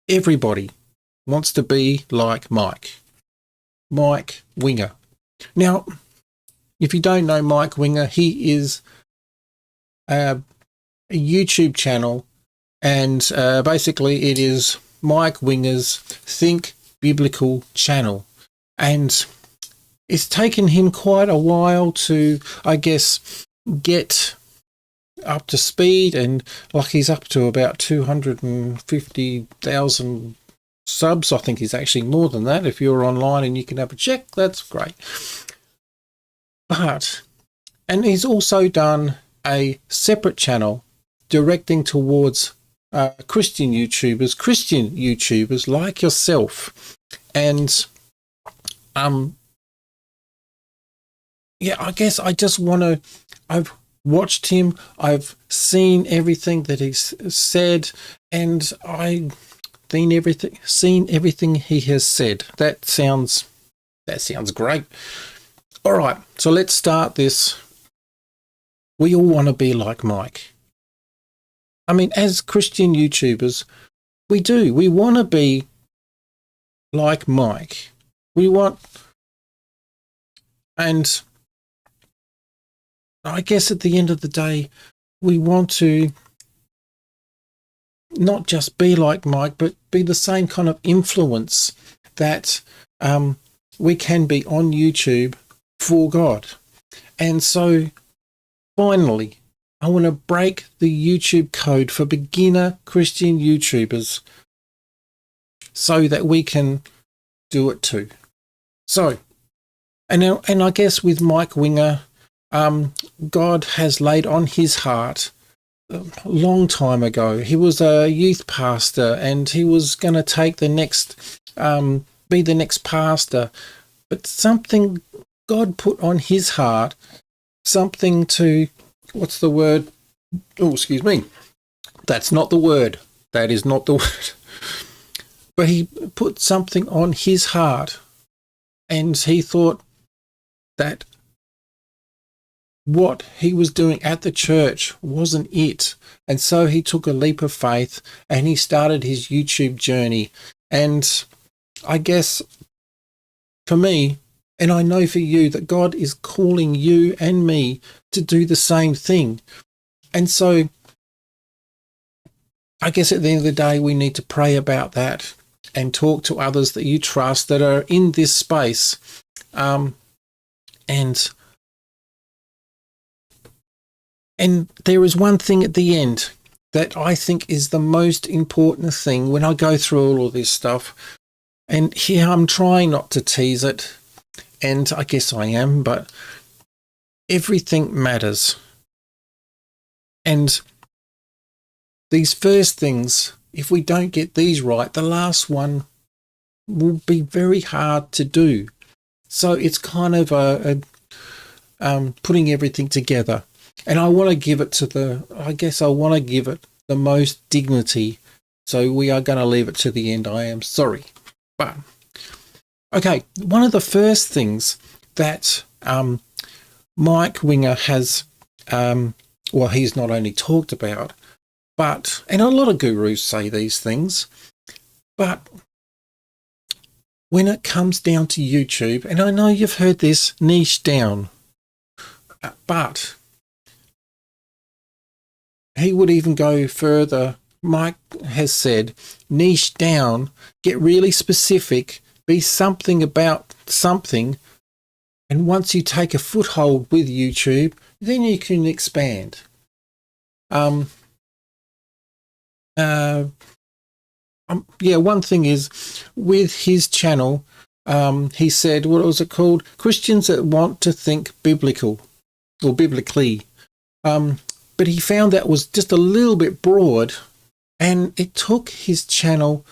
everybody wants to be like Mike Winger. Now, if you don't know Mike Winger, he is a YouTube channel, and basically it is Mike Winger's Think Biblical channel. And it's taken him quite a while to, I guess, get up to speed, and like he's up to about 250,000 subs. I think he's actually more than that. If you're online and you can have a check, that's great. And he's also done a separate channel directing towards Christian YouTubers like yourself. And I guess I just want to, I've watched him, I've seen everything that he's said, and I've seen everything he has said. That sounds great. All right, so let's start this. We all want to be like Mike. I mean, as Christian YouTubers, we do. We want to be like Mike. And I guess at the end of the day, we want to not just be like Mike, but be the same kind of influence that we can be on YouTube for God. And so finally, I want to break the YouTube code for beginner Christian YouTubers so that we can do it too. So, and I guess with Mike Winger, God has laid on his heart a long time ago. He was a youth pastor, and he was going to take the next, be the next pastor. But something God put on his heart, something to, what's the word? Oh, excuse me. That's not the word. That is not the word. But he put something on his heart, and he thought that what he was doing at the church wasn't it. And so he took a leap of faith and he started his YouTube journey. And I guess for me, and I know for you, that God is calling you and me to do the same thing. And so I guess at the end of the day, we need to pray about that and talk to others that you trust that are in this space. And there is one thing at the end that I think is the most important thing when I go through all of this stuff. And here I'm trying not to tease it, and I guess I am, but everything matters. And these first things, if we don't get these right, the last one will be very hard to do. So it's kind of putting everything together. And I want to give it the most dignity. So we are going to leave it to the end. I am sorry. But, okay, one of the first things that Mike Winger has, he's not only talked about, but, and a lot of gurus say these things, but when it comes down to YouTube, and I know you've heard this, niche down, but he would even go further. Mike has said, niche down, get really specific, be something about something, and once you take a foothold with YouTube, then you can expand. One thing is, with his channel, he said, what was it called? Christians that want to think biblical, or biblically. But he found that was just a little bit broad, and it took his channel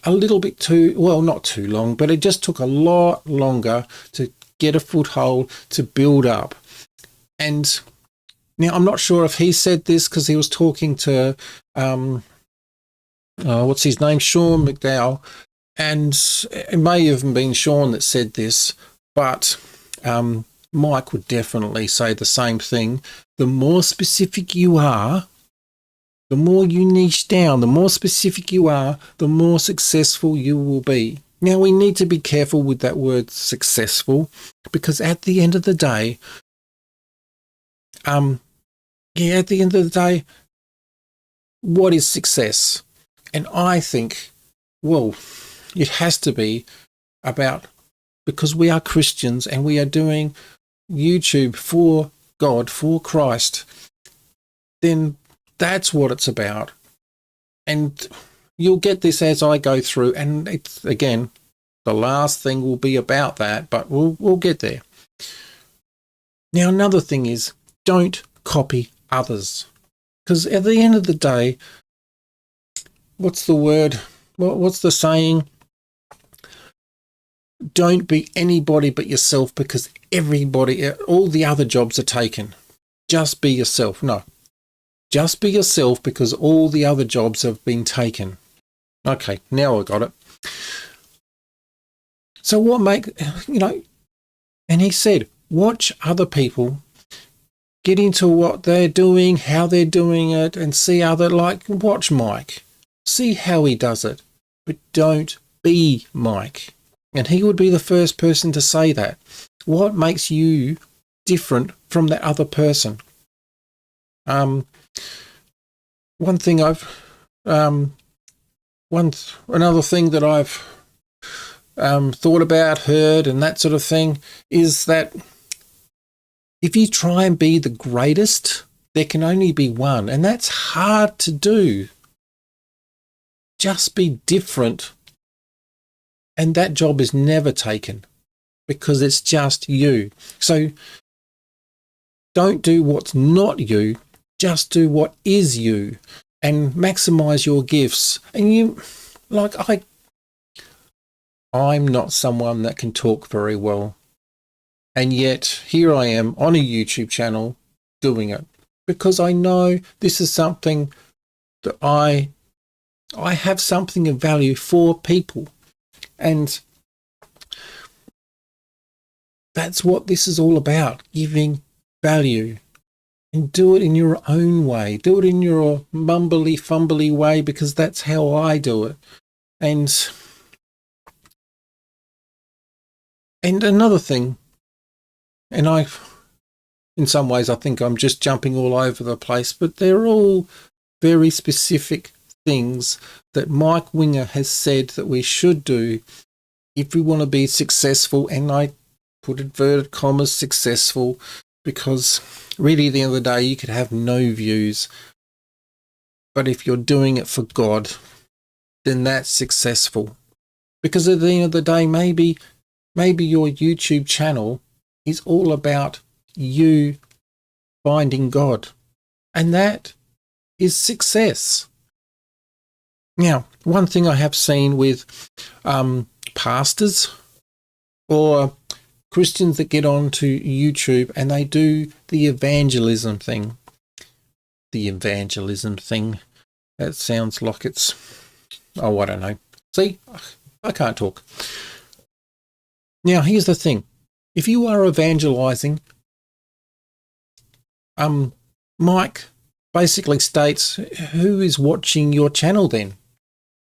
a little bit not too long, but it just took a lot longer to get a foothold, to build up. And now I'm not sure if he said this because he was talking to, what's his name? Sean McDowell. And it may have been Sean that said this, but Mike would definitely say the same thing. The more specific you are, The more you niche down, the more specific you are, the more successful you will be. Now, we need to be careful with that word successful, because at the end of the day, what is success? And I think, well, it has to be about, because we are Christians and we are doing YouTube for God, for Christ, then that's what it's about. And you'll get this as I go through, and it's, again, the last thing will be about that, but we'll get there. Now, another thing is, don't copy others. Because at the end of the day, what's the word? What's the saying? Don't be anybody but yourself, because all the other jobs are taken. Just be yourself. No. Just be yourself, because all the other jobs have been taken. Okay, now I got it. So and he said, watch other people, get into what they're doing, how they're doing it, and see watch Mike. See how he does it, but don't be Mike. And he would be the first person to say that. What makes you different from that other person? Another thing that I've thought about, heard, and that sort of thing is that if you try and be the greatest, there can only be one, and that's hard to do. Just be different, and that job is never taken, because it's just you. So don't do what's not you, just do what is you, and maximize your gifts. And I'm not someone that can talk very well, and yet here I am on a YouTube channel doing it, because I know this is something that I have something of value for people. And that's what this is all about, giving value. And do it in your own way. Do it in your mumbly-fumbly way, because that's how I do it. And another thing, and in some ways I think I'm just jumping all over the place, but they're all very specific things that Mike Winger has said that we should do if we want to be successful. And I put inverted commas successful, because really at the end of the day you could have no views, but if you're doing it for God, then that's successful. Because at the end of the day, maybe your YouTube channel is all about you finding God, and that is success. Now, one thing I have seen with pastors or Christians that get onto YouTube and they do the evangelism thing. That sounds like it's, I don't know. See, I can't talk. Now, here's the thing. If you are evangelizing, Mike basically states who is watching your channel then.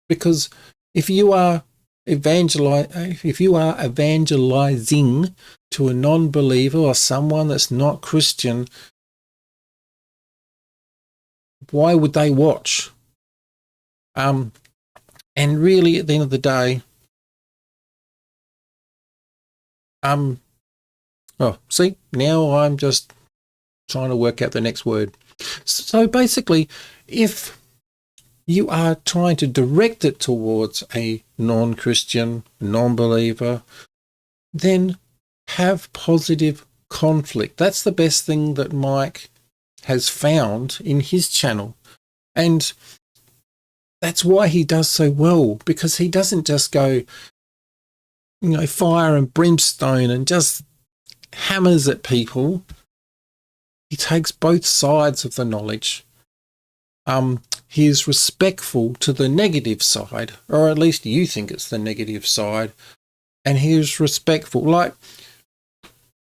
Because if you are evangelizing to a non-believer or someone that's not Christian, why would they watch? And really, at the end of the day, see, now I'm just trying to work out the next word. So basically, if you are trying to direct it towards a non-Christian, non-believer, then have positive conflict. That's the best thing that Mike has found in his channel. And that's why he does so well, because he doesn't just go, fire and brimstone and just hammers at people. He takes both sides of the knowledge. He is respectful to the negative side, or at least you think it's the negative side, and he is respectful. Like,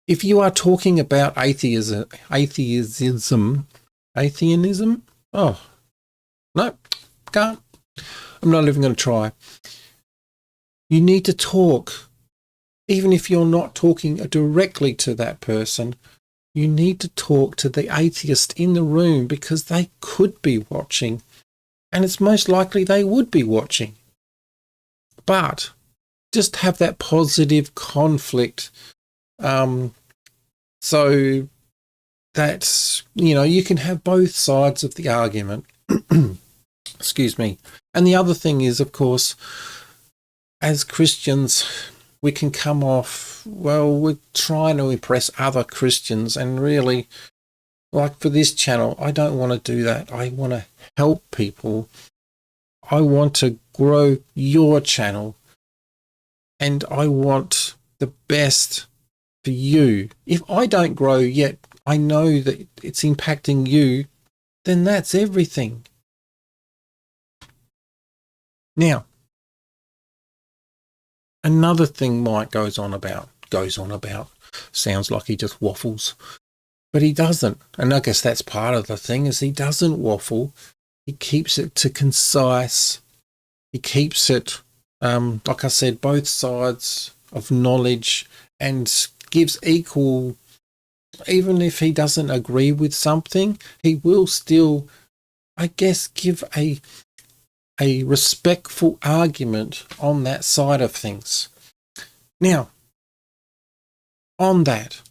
if you are talking about atheism, No, can't. I'm not even going to try. You need to talk. Even if you're not talking directly to that person, you need to talk to the atheist in the room, because they could be watching, and it's most likely they would be watching. But just have that positive conflict, so that, you can have both sides of the argument. Excuse me. And the other thing is, of course, as Christians, we can come off, well, we're trying to impress other Christians, and really, like for this channel, I don't want to do that. I want to help people. I want to grow your channel, and I want the best for you. If I don't grow yet, I know that it's impacting you, then that's everything. Now, another thing Mike goes on about, sounds like he just waffles, but he doesn't. And I guess that's part of the thing, is he doesn't waffle. He keeps it to concise. He keeps it, like I said, both sides of knowledge, and gives equal, even if he doesn't agree with something, he will still, I guess, give a respectful argument on that side of things. Now, on that,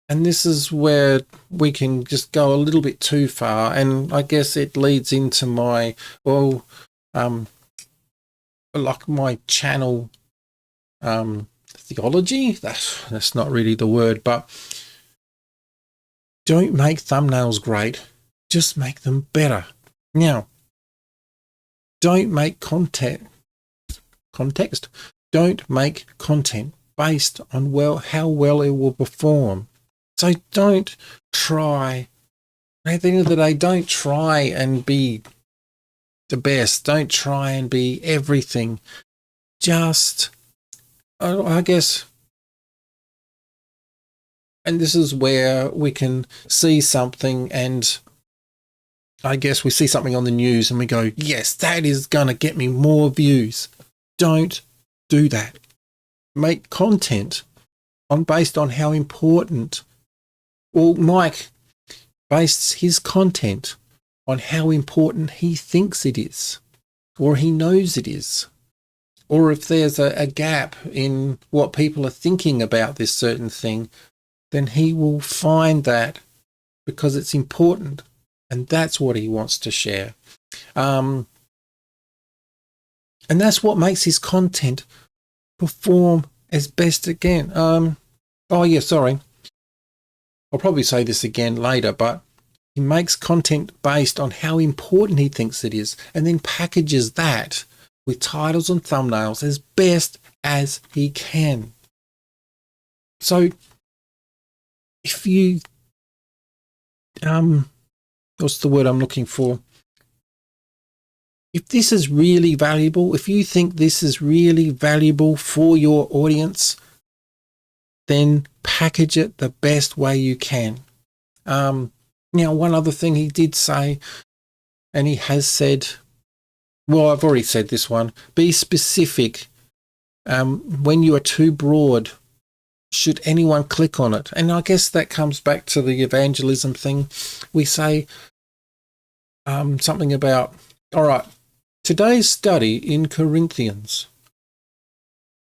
and this is where we can just go a little bit too far, and I guess it leads into my, like my channel theology. That's not really the word, but don't make thumbnails great, just make them better. Now, don't make context. Don't make content based on how well it will perform. So don't try, at the end of the day, don't try and be the best. Don't try and be everything. Just, I guess, and this is where we can see something, and I guess we see something on the news and we go, yes, that is going to get me more views. Don't do that. Make content based on how important, or Mike bases his content on how important he thinks it is, or he knows it is, or if there's a gap in what people are thinking about this certain thing, then he will find that because it's important. And that's what he wants to share. And that's what makes his content perform as best again. I'll probably say this again later, but he makes content based on how important he thinks it is, and then packages that with titles and thumbnails as best as he can. So if you, what's the word I'm looking for? If this is really valuable, if you think this is really valuable for your audience, then package it the best way you can. Now, one other thing he did say, and he has said, well, I've already said this one, be specific. When you are too broad, should anyone click on it? And I guess that comes back to the evangelism thing. We say something about, all right, today's study in Corinthians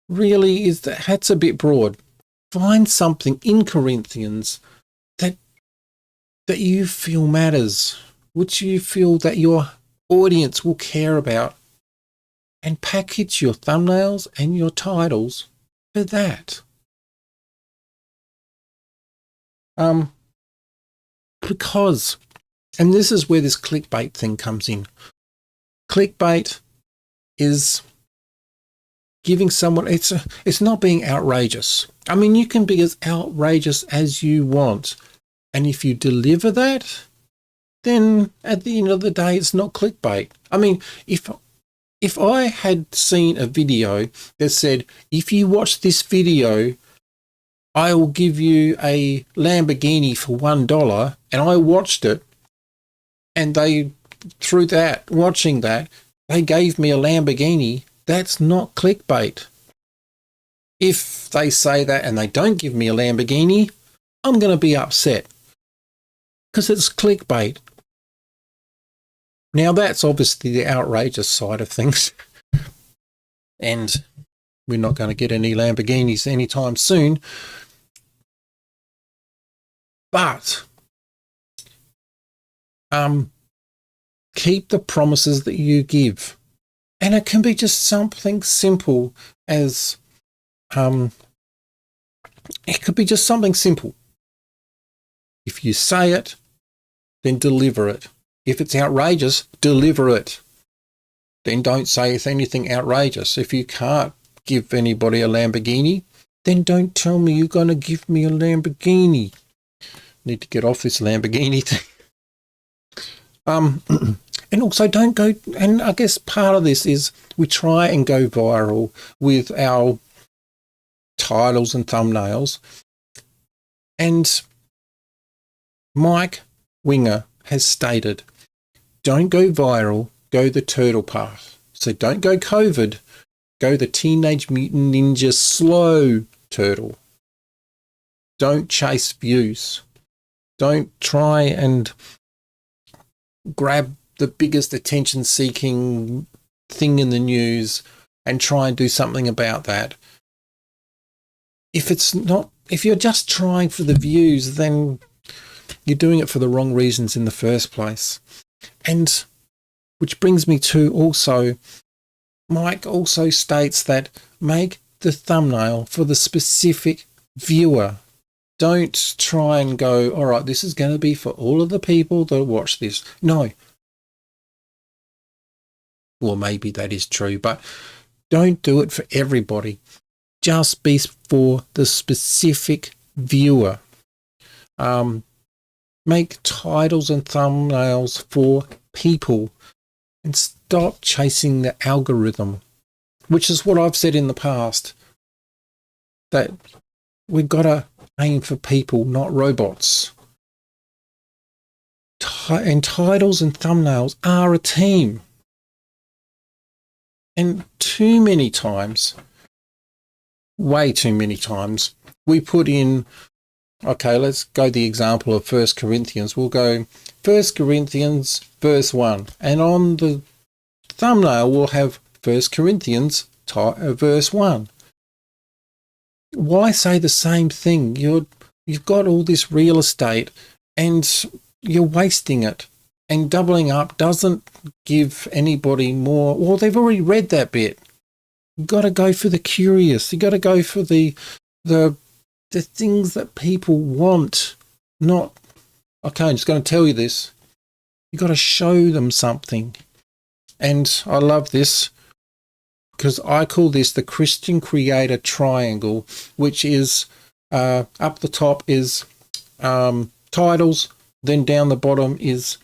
really that's a bit broad. Find something in Corinthians that you feel matters, which you feel that your audience will care about, and package your thumbnails and your titles for that. Because, and this is where this clickbait thing comes in. Clickbait is giving someone, it's not being outrageous. I mean, you can be as outrageous as you want, and if you deliver that, then at the end of the day, it's not clickbait. I mean, if I had seen a video that said, if you watch this video, I will give you a Lamborghini for $1, and I watched it, and they through that, watching that, they gave me a Lamborghini. That's not clickbait. If they say that and they don't give me a Lamborghini, I'm going to be upset because it's clickbait. Now, that's obviously the outrageous side of things. And we're not going to get any Lamborghinis anytime soon. But keep the promises that you give. And it can be just something simple as, it could be just something simple. If you say it, then deliver it. If it's outrageous, deliver it. Then don't say it's anything outrageous. If you can't give anybody a Lamborghini, then don't tell me you're going to give me a Lamborghini. Need to get off this Lamborghini thing. And also don't go, and I guess part of this is we try and go viral with our titles and thumbnails. And Mike Winger has stated, don't go viral, go the turtle path. So don't go COVID, go the Teenage Mutant Ninja slow turtle. Don't chase views. Don't try and grab the biggest attention-seeking thing in the news and try and do something about that. If you're just trying for the views, then you're doing it for the wrong reasons in the first place. And which brings me to also, Mike also states that make the thumbnail for the specific viewer. Don't try and go, all right, this is going to be for all of the people that watch this. No. Well, maybe that is true, but don't do it for everybody. Just be for the specific viewer. Make titles and thumbnails for people and stop chasing the algorithm, which is what I've said in the past, that we've got to aim for people, not robots. And titles and thumbnails are a team. And too many times, way too many times, we put in, okay, let's go the example of 1 Corinthians. We'll go 1 Corinthians verse 1. And on the thumbnail, we'll have 1 Corinthians verse 1. Why say the same thing? You've got all this real estate and you're wasting it. And doubling up doesn't give anybody more. Well, they've already read that bit. You've got to go for the curious. You've got to go for the things that people want. Not, okay, I'm just going to tell you this. You've got to show them something. And I love this because I call this the Christian Creator Triangle, which is up the top is titles, then down the bottom is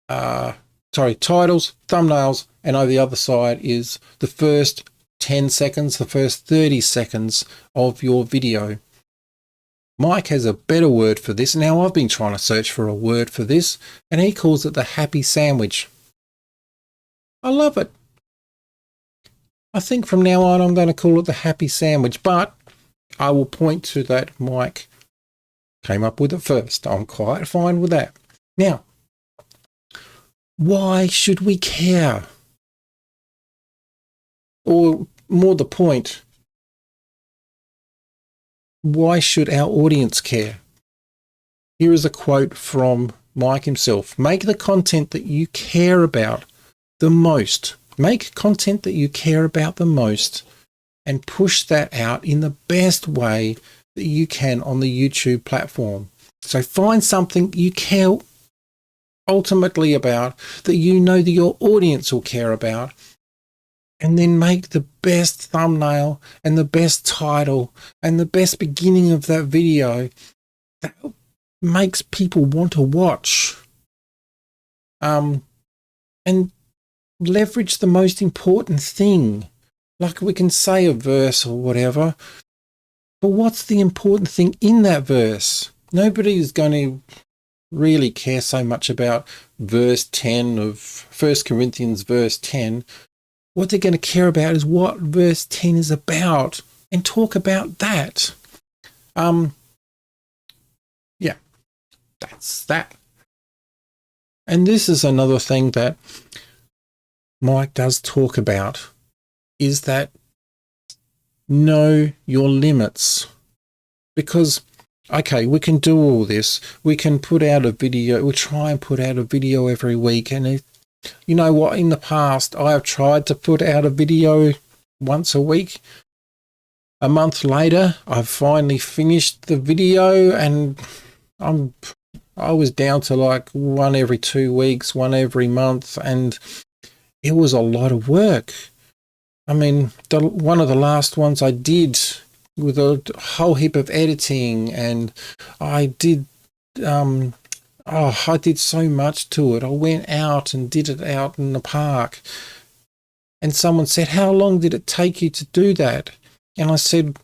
titles, thumbnails, and over the other side is the first 10 seconds, the first 30 seconds of your video. Mike has a better word for this. Now, I've been trying to search for a word for this, and he calls it the happy sandwich. I love it. I think from now on I'm going to call it the happy sandwich, but I will point to that Mike came up with it first. I'm quite fine with that. Now, why should we care? Or more the point, why should our audience care? Here is a quote from Mike himself. Make the content that you care about the most. Make content that you care about the most and push that out in the best way that you can on the YouTube platform. So find something you care ultimately about, that you know that your audience will care about, and then make the best thumbnail and the best title and the best beginning of that video that makes people want to watch. And leverage the most important thing. Like we can say a verse or whatever, but what's the important thing in that verse? Nobody is going to really care so much about verse 10 of 1 Corinthians verse 10, what they're going to care about is what verse 10 is about and talk about that. Yeah, that's that. And this is another thing that Mike does talk about, is that know your limits. Because, okay, we can do all this. We can put out a video. We'll try and put out a video every week. And you know what? In the past, I have tried to put out a video once a week. A month later, I've finally finished the video, and I was down to like one every 2 weeks, one every month, and it was a lot of work. I mean, one of the last ones I did with a whole heap of editing, and I did I did so much to it. I went out and did it out in the park, and someone said, "How long did it take you to do that?" And I said,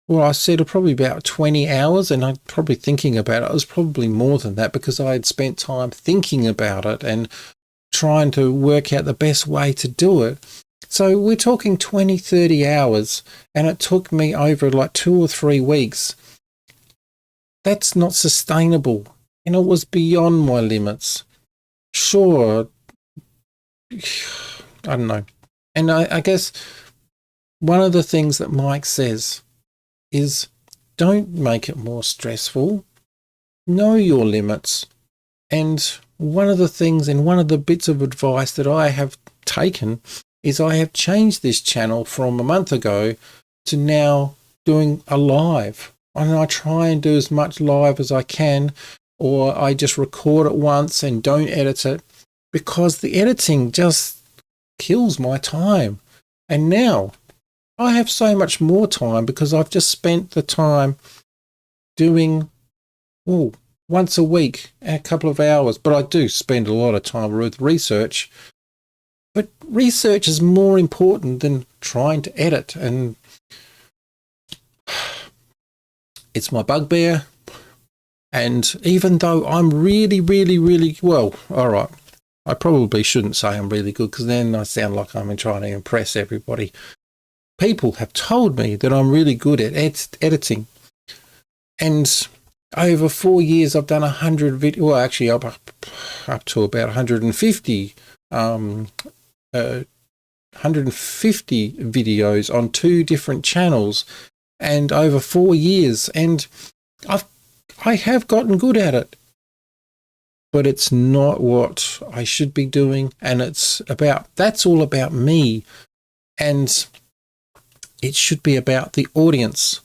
probably about 20 hours, and I'm probably thinking about it. It was probably more than that, because I had spent time thinking about it and trying to work out the best way to do it. So we're talking 20, 30 hours, and it took me over like 2 or 3 weeks. That's not sustainable. And it was beyond my limits. Sure, I don't know. And I guess one of the things that Mike says is, don't make it more stressful. Know your limits. And one of the things, and one of the bits of advice that I have taken, is I have changed this channel from a month ago to now doing a live. And I try and do as much live as I can, or I just record it once and don't edit it, because the editing just kills my time. And now I have so much more time, because I've just spent the time doing once a week, a couple of hours. But I do spend a lot of time with research. But research is more important than trying to edit. And it's my bugbear. And even though I'm really, really, really, well, all right, I probably shouldn't say I'm really good, because then I sound like I'm trying to impress everybody. People have told me that I'm really good at editing. And over 4 years, I've done 100 videos. Well, actually, up to about 150 150 videos on 2 different channels, and over 4 years, and I have gotten good at it, but it's not what I should be doing. And that's all about me, and it should be about the audience.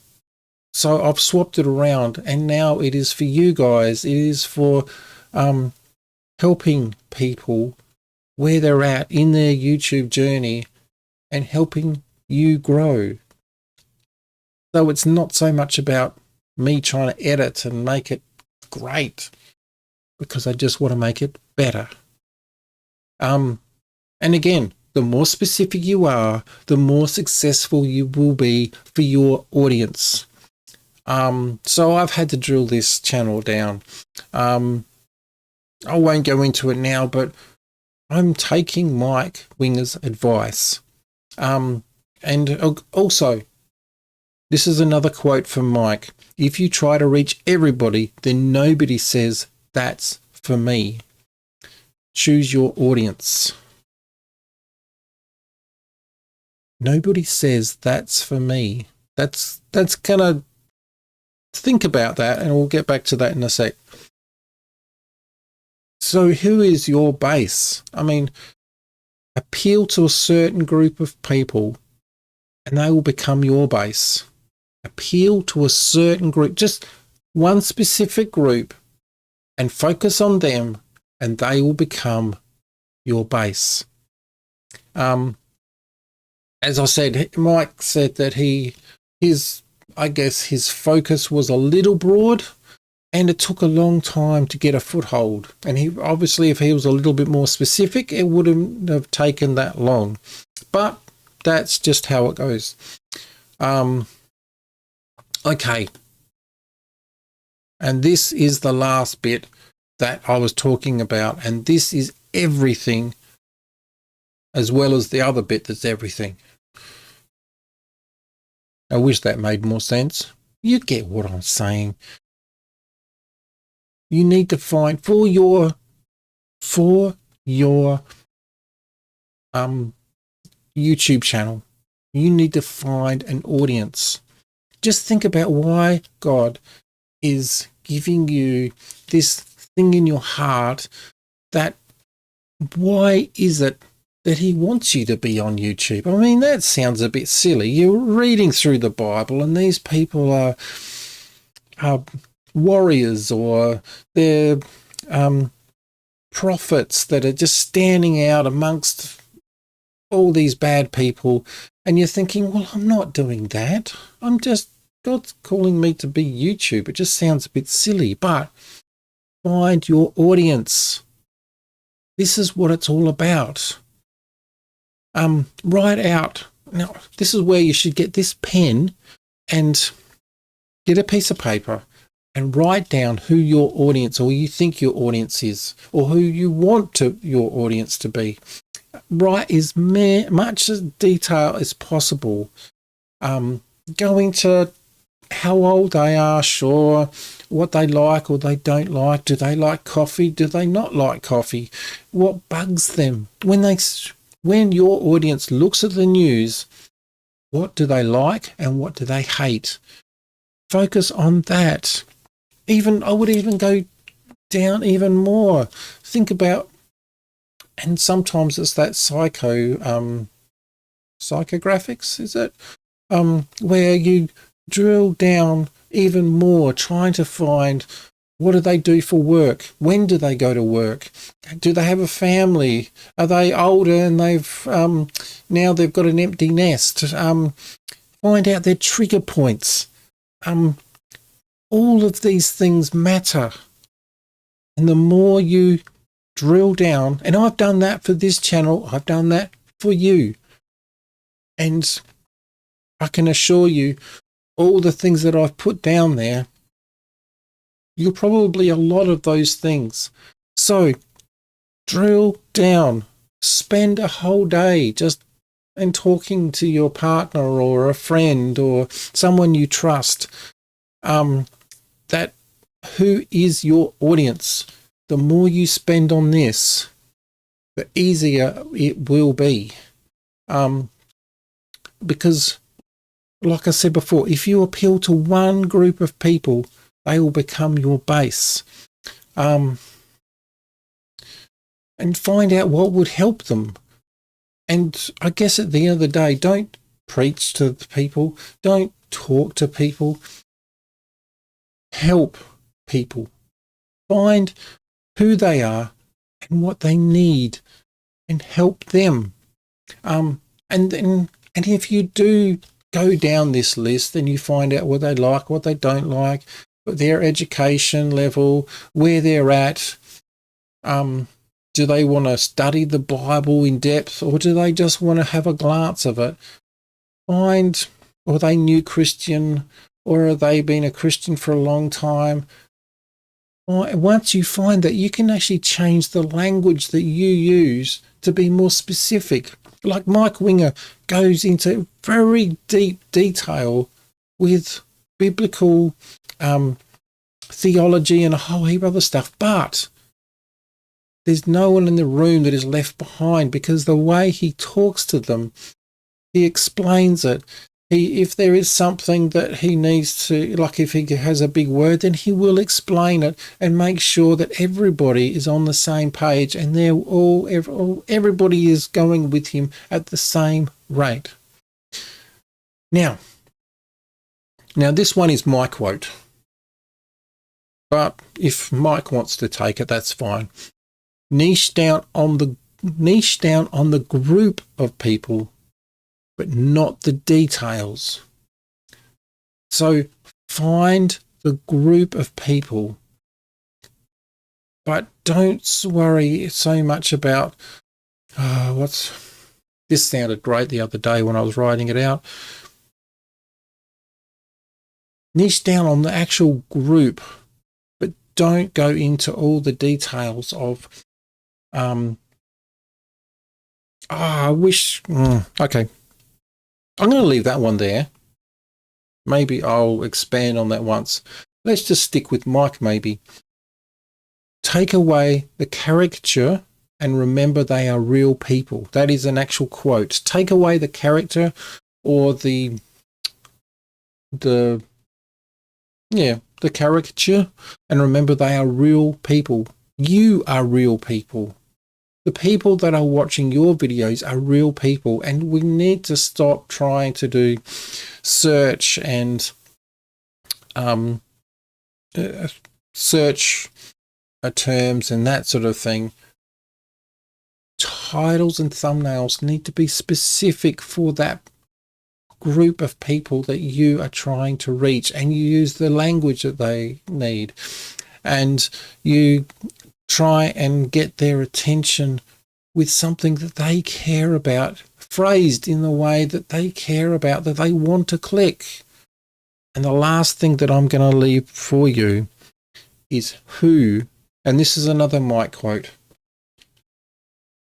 So I've swapped it around, and now it is for you guys. It is for helping people where they're at in their YouTube journey and helping you grow. So it's not so much about me trying to edit and make it great, because I just want to make it better. And again, the more specific you are, the more successful you will be for your audience. So I've had to drill this channel down. I won't go into it now, but I'm taking Mike Winger's advice. And also, this is another quote from Mike. If you try to reach everybody, then nobody says that's for me. Choose your audience. Nobody says that's for me. That's gonna, think about that, and we'll get back to that in a sec. So who is your base? I mean, appeal to a certain group of people and they will become your base. Appeal to a certain group, just one specific group, and focus on them, and they will become your base. As I said, Mike said that his focus was a little broad, and it took a long time to get a foothold. And he obviously, if he was a little bit more specific, it wouldn't have taken that long. But that's just how it goes. Okay. And this is the last bit. that I was talking about. And this is everything, as well as the other bit that's everything. I wish that made more sense. You get what I'm saying. You need to find for your YouTube channel, you need to find an audience. Just think about why God is giving you this thing in your heart. That why is it that he wants you to be on YouTube? I mean, that sounds a bit silly. You're reading through the Bible and these people are warriors, or they're prophets that are just standing out amongst all these bad people, and you're thinking, well, I'm not doing that. God's calling me to be YouTube. It just sounds a bit silly, but find your audience. This is what it's all about. Write out. Now, this is where you should get this pen and get a piece of paper and write down who your audience, or you think your audience is, or who you want your audience to be. Write as much detail as possible. Go into how old they are, sure, what they like or they don't like. Do they like coffee? Do they not like coffee? What bugs them? When your audience looks at the news, what do they like and what do they hate? Focus on that. I would even go down even more. Think about, and sometimes it's that psychographics, is it? Where you drill down even more, trying to find, what do they do for work? When do they go to work? Do they have a family? Are they older and now they've got an empty nest? Find out their trigger points. All of these things matter. And the more you drill down, and I've done that for this channel, I've done that for you. And I can assure you, all the things that I've put down there, you're probably a lot of those things. So drill down, spend a whole day just in talking to your partner or a friend or someone you trust. That who is your audience? The more you spend on this, the easier it will be. Because, like I said before, if you appeal to one group of people, they will become your base. And find out what would help them. And I guess at the end of the day, don't preach to people. Don't talk to people. Help people. Find who they are and what they need and help them. And if you do go down this list, then you find out what they like, what they don't like, their education level, where they're at. Do they want to study the Bible in depth, or do they just want to have a glance of it? Are they new Christian, or have they been a Christian for a long time? Once you find that, you can actually change the language that you use to be more specific. Like Mike Winger goes into very deep detail with biblical theology and a whole heap of other stuff, but there's no one in the room that is left behind, because the way he talks to them, he explains it. If there is something that he needs to, like if he has a big word, then he will explain it and make sure that everybody is on the same page and everybody is going with him at the same rate. Now this one is my quote, but if Mike wants to take it, that's fine. Niche down on the group of people, but not the details. So find the group of people, but don't worry so much about this sounded great the other day when I was writing it out. Niche down on the actual group, but don't go into all the details of, I wish, okay. I'm going to leave that one there. Maybe I'll expand on that once. Let's just stick with Mike, maybe. Take away the caricature and remember they are real people. That is an actual quote. Take away the character or the caricature and remember they are real people. You are real people. The people that are watching your videos are real people, and we need to stop trying to do search and search terms and that sort of thing. Titles and thumbnails need to be specific for that group of people that you are trying to reach, and you use the language that they need, and you try and get their attention with something that they care about, phrased in the way that they care about, that they want to click. And the last thing that I'm going to leave for you is who, and this is another Mike quote,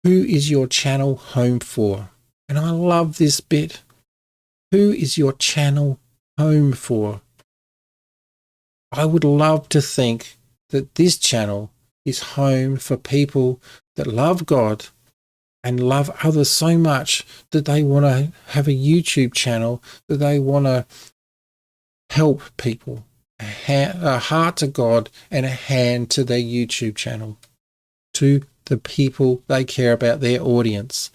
who is your channel home for? And I love this bit. Who is your channel home for? I would love to think that this channel is home for people that love God and love others so much that they want to have a YouTube channel, that they want to help people, a heart to God and a hand to their YouTube channel, to the people they care about, their audience.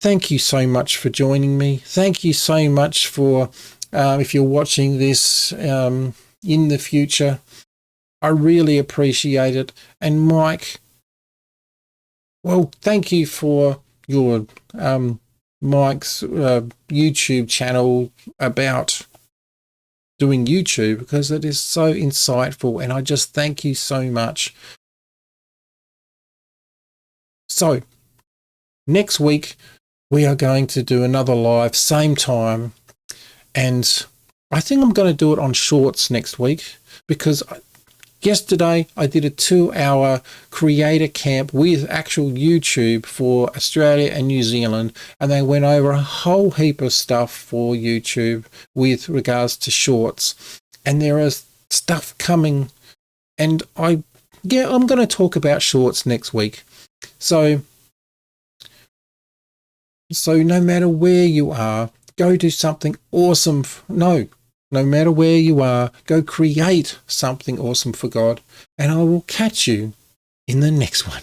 Thank you so much for joining me. Thank you so much for, if you're watching this in the future, I really appreciate it. And Mike, well, thank you for your Mike's YouTube channel about doing YouTube, because it is so insightful, and I just thank you so much. So next week we are going to do another live, same time, and I think I'm going to do it on Shorts next week, because yesterday I did a 2-hour creator camp with actual YouTube for Australia and New Zealand, and they went over a whole heap of stuff for YouTube with regards to Shorts, and there is stuff coming, and I'm going to talk about Shorts next week. So no matter where you are, go do something awesome. No matter where you are, go create something awesome for God, and I will catch you in the next one.